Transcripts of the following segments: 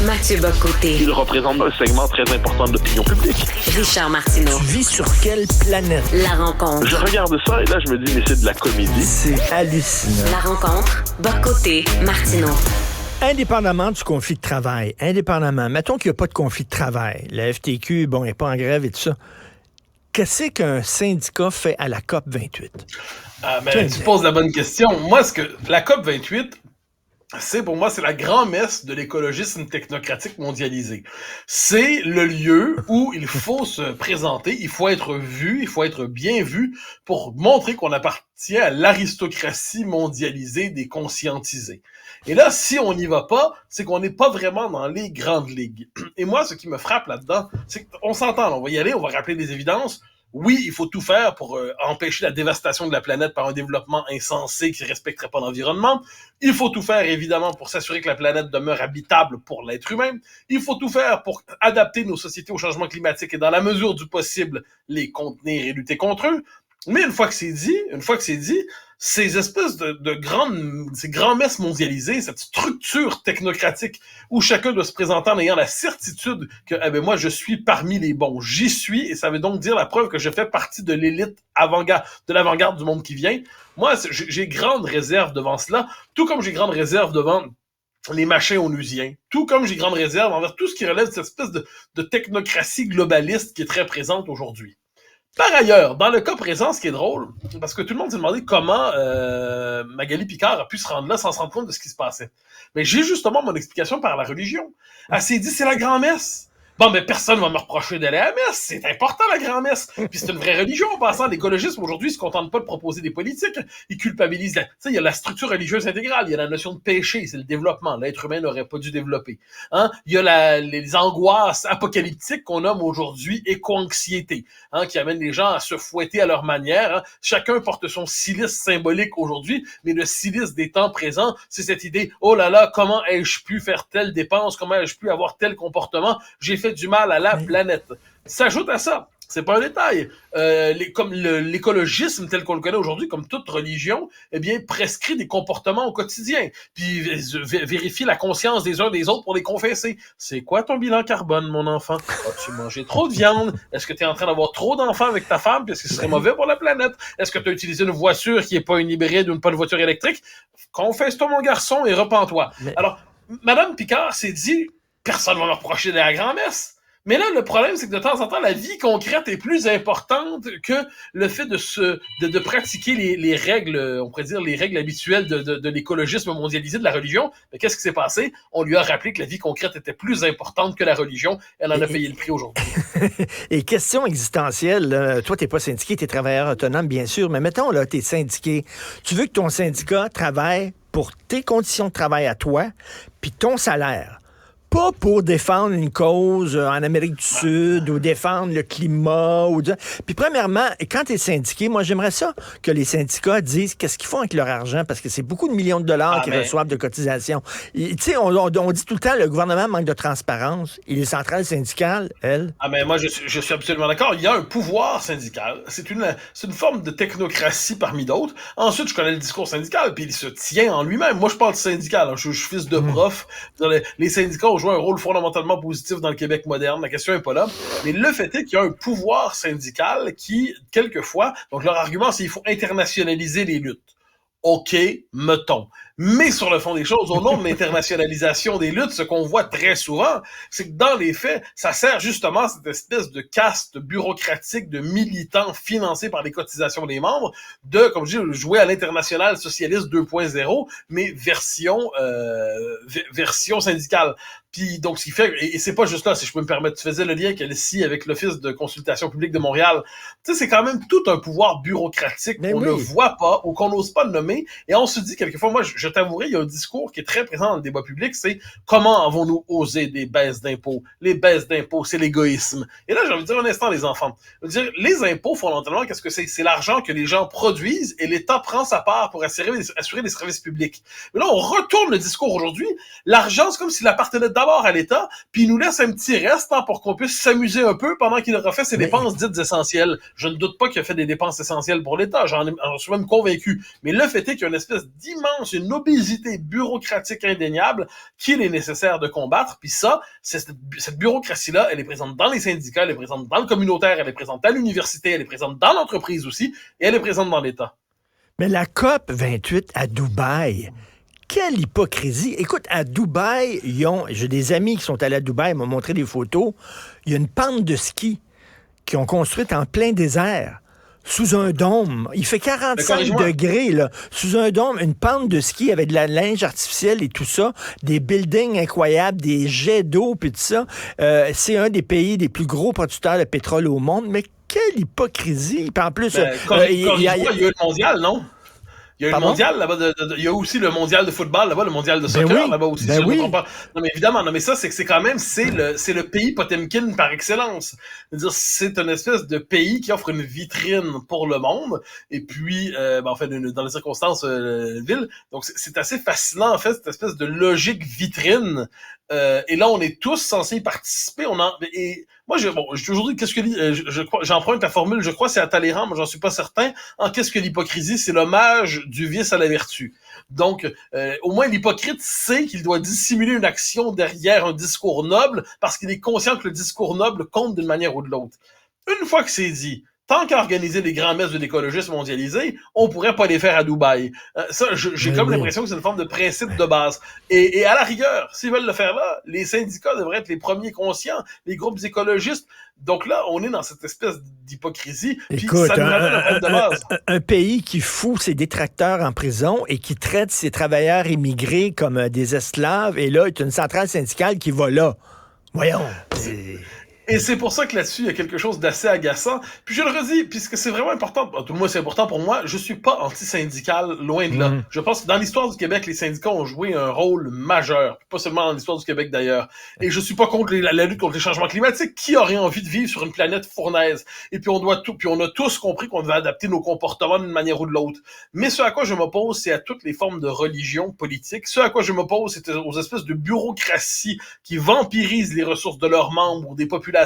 Mathieu Bock-Côté. Il représente un segment très important de l'opinion publique. Richard Martineau. Tu vis sur quelle planète? La rencontre. Je regarde ça et là, je me dis, mais c'est de la comédie. C'est hallucinant. La rencontre. Bock-Côté. Martineau. Indépendamment du conflit de travail, mettons qu'il n'y a pas de conflit de travail, la FTQ, n'est pas en grève et tout ça, qu'est-ce qu'un syndicat fait à la COP 28? Tu poses la bonne question. Moi, la COP 28, pour moi, c'est la grand-messe de l'écologisme technocratique mondialisé. C'est le lieu où il faut se présenter, il faut être vu, il faut être bien vu pour montrer qu'on appartient à l'aristocratie mondialisée des conscientisés. Et là, si on n'y va pas, c'est qu'on n'est pas vraiment dans les grandes ligues. Et moi, ce qui me frappe là-dedans, c'est qu'on s'entend, là, on va y aller, on va rappeler les évidences. Oui, il faut tout faire pour empêcher la dévastation de la planète par un développement insensé qui ne respecterait pas l'environnement. Il faut tout faire, évidemment, pour s'assurer que la planète demeure habitable pour l'être humain. Il faut tout faire pour adapter nos sociétés au changement climatique et, dans la mesure du possible, les contenir et lutter contre eux. Mais une fois que c'est dit, ces espèces de grands-messes mondialisées, cette structure technocratique où chacun doit se présenter en ayant la certitude que moi je suis parmi les bons, j'y suis, et ça veut donc dire la preuve que je fais partie de l'élite de l'avant-garde du monde qui vient. Moi, j'ai grande réserve devant cela, tout comme j'ai grande réserve devant les machins onusiens, tout comme j'ai grande réserve envers tout ce qui relève de cette espèce de technocratie globaliste qui est très présente aujourd'hui. Par ailleurs, dans le cas présent, ce qui est drôle, parce que tout le monde s'est demandé comment Magali Picard a pu se rendre là sans se rendre compte de ce qui se passait. Mais j'ai justement mon explication par la religion. Elle s'est dit, c'est la grand-messe. Bon, mais personne va me reprocher d'aller à la messe. C'est important, la grand-messe. Puis c'est une vraie religion. En passant, l'écologisme, aujourd'hui, se contente pas de proposer des politiques. Il culpabilise tu sais, il y a la structure religieeuse intégrale. Il y a la notion de péché. C'est le développement. L'être humain n'aurait pas dû développer. Il y a les angoisses apocalyptiques qu'on nomme aujourd'hui éco-anxiété, qui amènent les gens à se fouetter à leur manière. Chacun porte son cilice symbolique aujourd'hui, mais le cilice des temps présents, c'est cette idée, oh là là, comment ai-je pu faire telle dépense? Comment ai-je pu avoir tel comportement? J'ai fait du mal à la planète. S'ajoute à ça, c'est pas un détail, comme l'écologisme tel qu'on le connaît aujourd'hui, comme toute religion, prescrit des comportements au quotidien, puis vérifie la conscience des uns des autres pour les confesser. C'est quoi ton bilan carbone, mon enfant? As-tu mangé trop de viande? Est-ce que tu es en train d'avoir trop d'enfants avec ta femme, parce que ce serait mauvais pour la planète? Est-ce que tu as utilisé une voiture qui est pas une hybride ou pas une voiture électrique? Confesse-toi, mon garçon, et repens-toi. Alors, Madame Picard s'est dit, personne va me reprocher de la grand-messe. Mais là, le problème, c'est que de temps en temps, la vie concrète est plus importante que le fait de pratiquer les règles, on pourrait dire les règles habituelles de l'écologisme mondialisé de la religion. Mais qu'est-ce qui s'est passé? On lui a rappelé que la vie concrète était plus importante que la religion. Elle en a payé le prix aujourd'hui. Et question existentielle, toi, t'es pas syndiqué, t'es travailleur autonome, bien sûr, mais mettons, là, t'es syndiqué. Tu veux que ton syndicat travaille pour tes conditions de travail à toi, puis ton salaire. Pas pour défendre une cause en Amérique du Sud ou défendre le climat. Puis premièrement, quand tu es syndiqué, moi j'aimerais ça que les syndicats disent qu'est-ce qu'ils font avec leur argent, parce que c'est beaucoup de millions de dollars qu'ils reçoivent de cotisations. Tu sais, on dit tout le temps le gouvernement manque de transparence. Et les centrales syndicales, elles... mais moi je suis absolument d'accord. Il y a un pouvoir syndical. C'est une forme de technocratie parmi d'autres. Ensuite, je connais le discours syndical, puis il se tient en lui-même. Moi, je parle syndical. Hein. Je suis fils de prof. Les syndicats joue un rôle fondamentalement positif dans le Québec moderne. La question est pas là. Mais le fait est qu'il y a un pouvoir syndical qui, quelquefois, donc leur argument, c'est qu'il faut internationaliser les luttes. OK, mettons. Mais sur le fond des choses, au nom de l'internationalisation des luttes, ce qu'on voit très souvent, c'est que dans les faits, ça sert justement à cette espèce de caste bureaucratique de militants financés par les cotisations des membres de, comme je dis, jouer à l'international socialiste 2.0, mais version syndicale. Puis donc ce qui fait, et c'est pas juste là, si je peux me permettre, tu faisais le lien ici avec l'Office de consultation publique de Montréal. Tu sais, c'est quand même tout un pouvoir bureaucratique qu'on ne voit pas ou qu'on n'ose pas nommer, et on se dit quelquefois, moi je t'avouerai, il y a un discours qui est très présent dans le débat public, c'est comment avons-nous osé des baisses d'impôts? Les baisses d'impôts, c'est l'égoïsme. Et là, j'ai envie de dire un instant, les enfants. Je veux dire, les impôts, fondamentalement, qu'est-ce que c'est? C'est l'argent que les gens produisent et l'État prend sa part pour assurer des services publics. Mais là, on retourne le discours aujourd'hui. L'argent, c'est comme s'il appartenait d'abord à l'État, puis il nous laisse un petit reste pour qu'on puisse s'amuser un peu pendant qu'il aura fait ses dépenses dites essentielles. Je ne doute pas qu'il a fait des dépenses essentielles pour l'État, j'en suis même convaincu. Mais le fait est qu'il y a une espèce d'immense, une obésité bureaucratique indéniable qu'il est nécessaire de combattre, puis ça, cette bureaucratie-là, elle est présente dans les syndicats, elle est présente dans le communautaire, elle est présente à l'université, elle est présente dans l'entreprise aussi, et elle est présente dans l'État. Mais la COP 28 à Dubaï, quelle hypocrisie. Écoute, à Dubaï, j'ai des amis qui sont allés à Dubaï, ils m'ont montré des photos. Il y a une pente de ski qu'ils ont construite en plein désert, sous un dôme. Il fait 45 degrés, là. Sous un dôme, une pente de ski avec de la linge artificielle et tout ça, des buildings incroyables, des jets d'eau, puis tout ça. C'est un des pays des plus gros producteurs de pétrole au monde, mais quelle hypocrisie. Puis en plus, il y a eu le mondial, non? Il y a eu le mondial là-bas, il y a aussi le mondial de football là-bas, le mondial de soccer là-bas aussi. Ben oui. Non mais évidemment, non mais ça c'est quand même c'est le pays Potemkin par excellence. C'est-à-dire c'est une espèce de pays qui offre une vitrine pour le monde et puis en fait dans les circonstances ville. Donc c'est assez fascinant en fait cette espèce de logique vitrine. Et là on est tous censés y participer. Moi, j'ai toujours dit, qu'est-ce que j'emprunte la formule, je crois c'est à Talleyrand, mais j'en suis pas certain. Qu'est-ce que l'hypocrisie? C'est l'hommage du vice à la vertu. Donc, au moins, l'hypocrite sait qu'il doit dissimuler une action derrière un discours noble parce qu'il est conscient que le discours noble compte d'une manière ou de l'autre. Une fois que c'est dit, tant qu'à organiser des grands messes de l'écologisme mondialisé, on pourrait pas les faire à Dubaï. Ça, j'ai comme l'impression que c'est une forme de principe de base. Et à la rigueur, s'ils veulent le faire là, les syndicats devraient être les premiers conscients, les groupes écologistes. Donc là, on est dans cette espèce d'hypocrisie. Écoute, ça nous ramène un de base. Un pays qui fout ses détracteurs en prison et qui traite ses travailleurs immigrés comme des esclaves, et là, il y a une centrale syndicale qui va là. Voyons. Et c'est pour ça que là-dessus, il y a quelque chose d'assez agaçant. Puis je le redis, puisque c'est vraiment important, tout le moins c'est important pour moi, je suis pas anti-syndical, loin de là. Je pense que dans l'histoire du Québec, les syndicats ont joué un rôle majeur, pas seulement dans l'histoire du Québec d'ailleurs. Et je suis pas contre la lutte contre les changements climatiques. Qui aurait envie de vivre sur une planète fournaise? Et puis on a tous compris qu'on devait adapter nos comportements d'une manière ou de l'autre. Mais ce à quoi je m'oppose, c'est à toutes les formes de religion politique. Ce à quoi je m'oppose, c'est aux espèces de bureaucraties qui vampirisent les ressources de leurs membres ou des populations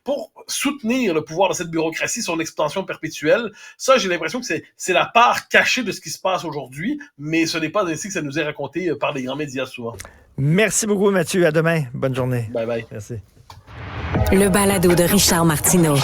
pour soutenir le pouvoir de cette bureaucratie, son expansion perpétuelle. Ça, j'ai l'impression que c'est la part cachée de ce qui se passe aujourd'hui, mais ce n'est pas ainsi que ça nous est raconté par les grands médias souvent. Merci beaucoup, Mathieu. À demain. Bonne journée. Bye bye. Merci. Le balado de Richard Martineau.